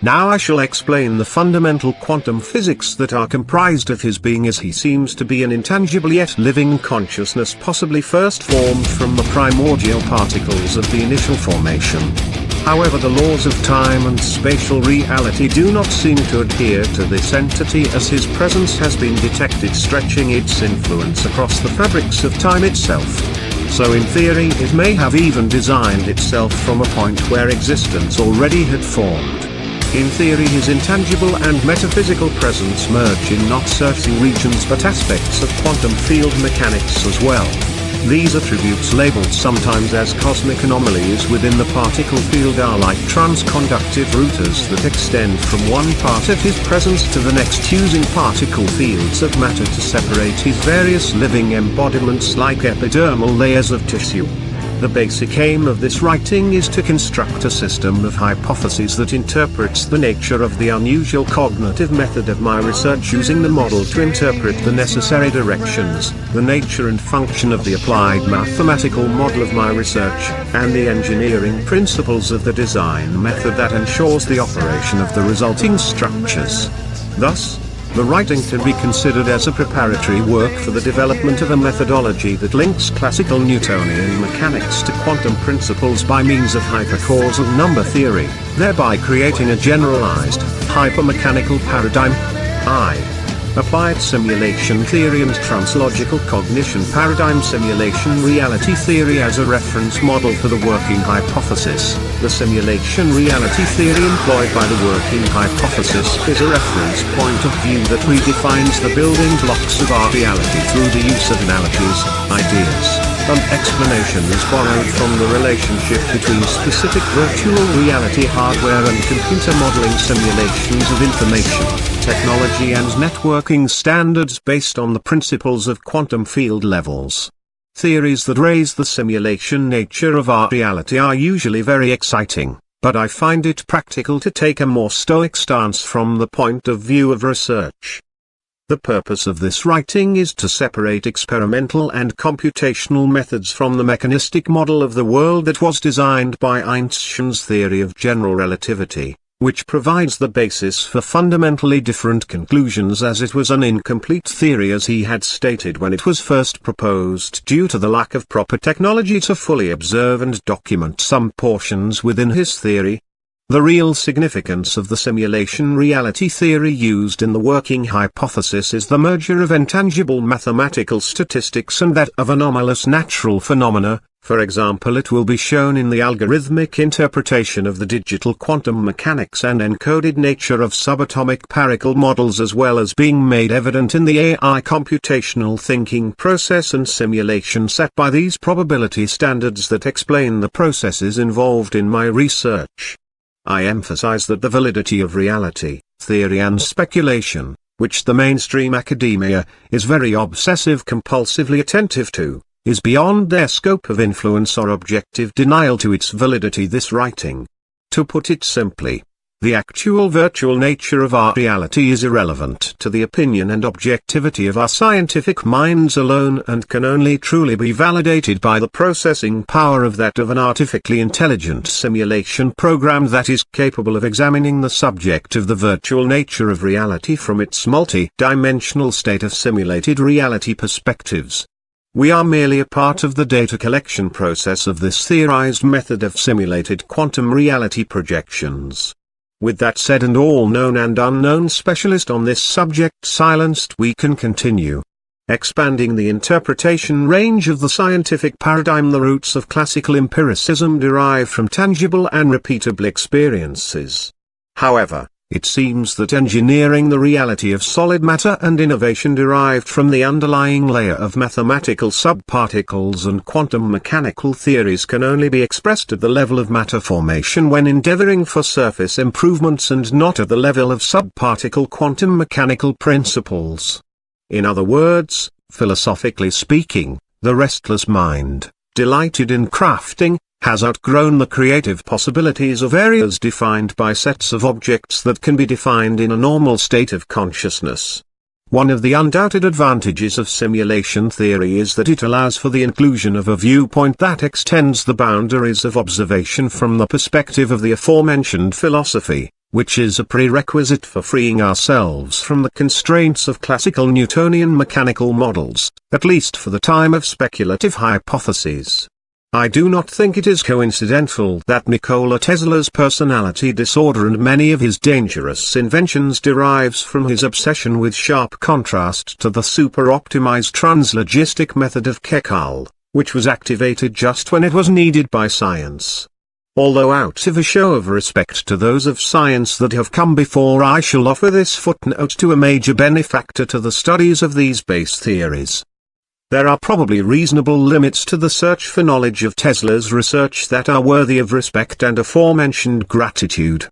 Now I shall explain the fundamental quantum physics that are comprised of his being, as he seems to be an intangible yet living consciousness, possibly first formed from the primordial particles of the initial formation. However, the laws of time and spatial reality do not seem to adhere to this entity, as his presence has been detected stretching its influence across the fabrics of time itself. So in theory it may have even designed itself from a point where existence already had formed. In theory his intangible and metaphysical presence merge in not certain regions but aspects of quantum field mechanics as well. These attributes, labeled sometimes as cosmic anomalies within the particle field, are like transconductive routers that extend from one part of his presence to the next, using particle fields of matter to separate his various living embodiments like epidermal layers of tissue. The basic aim of this writing is to construct a system of hypotheses that interprets the nature of the unusual cognitive method of my research, using the model to interpret the necessary directions, the nature and function of the applied mathematical model of my research, and the engineering principles of the design method that ensures the operation of the resulting structures. Thus, the writing can be considered as a preparatory work for the development of a methodology that links classical Newtonian mechanics to quantum principles by means of hypercausal number theory, thereby creating a generalized, hypermechanical paradigm. Applied simulation theory and translogical cognition paradigm. Simulation reality theory as a reference model for the working hypothesis. The simulation reality theory employed by the working hypothesis is a reference point of view that redefines the building blocks of our reality through the use of analogies, ideas, and explanations borrowed from the relationship between specific virtual reality hardware and computer modeling simulations of information technology and networking standards based on the principles of quantum field levels. Theories that raise the simulation nature of our reality are usually very exciting, but I find it practical to take a more stoic stance from the point of view of research. The purpose of this writing is to separate experimental and computational methods from the mechanistic model of the world that was designed by Einstein's theory of general relativity, which provides the basis for fundamentally different conclusions, as it was an incomplete theory, as he had stated when it was first proposed, due to the lack of proper technology to fully observe and document some portions within his theory. The real significance of the simulation reality theory used in the working hypothesis is the merger of intangible mathematical statistics and that of anomalous natural phenomena. For example, it will be shown in the algorithmic interpretation of the digital quantum mechanics and encoded nature of subatomic particle models, as well as being made evident in the AI computational thinking process and simulation set by these probability standards that explain the processes involved in my research. I emphasize that the validity of reality, theory and speculation, which the mainstream academia is very obsessive-compulsively attentive to, is beyond their scope of influence or objective denial to its validity. This writing, to put it simply, the actual virtual nature of our reality is irrelevant to the opinion and objectivity of our scientific minds alone, and can only truly be validated by the processing power of that of an artificially intelligent simulation program that is capable of examining the subject of the virtual nature of reality from its multi-dimensional state of simulated reality perspectives. We are merely a part of the data collection process of this theorized method of simulated quantum reality projections. With that said, and all known and unknown specialist on this subject silenced, we can continue. Expanding the interpretation range of the scientific paradigm. The roots of classical empiricism derive from tangible and repeatable experiences. However, it seems that engineering the reality of solid matter and innovation derived from the underlying layer of mathematical subparticles and quantum mechanical theories can only be expressed at the level of matter formation when endeavoring for surface improvements, and not at the level of subparticle quantum mechanical principles. In other words, philosophically speaking, the restless mind, delighted in crafting, has outgrown the creative possibilities of areas defined by sets of objects that can be defined in a normal state of consciousness. One of the undoubted advantages of simulation theory is that it allows for the inclusion of a viewpoint that extends the boundaries of observation from the perspective of the aforementioned philosophy, which is a prerequisite for freeing ourselves from the constraints of classical Newtonian mechanical models, at least for the time of speculative hypotheses. I do not think it is coincidental that Nikola Tesla's personality disorder and many of his dangerous inventions derives from his obsession with sharp contrast to the super-optimized translogistic method of Kekal, which was activated just when it was needed by science. Although out of a show of respect to those of science that have come before, I shall offer this footnote to a major benefactor to the studies of these base theories. There are probably reasonable limits to the search for knowledge of Tesla's research that are worthy of respect and aforementioned gratitude.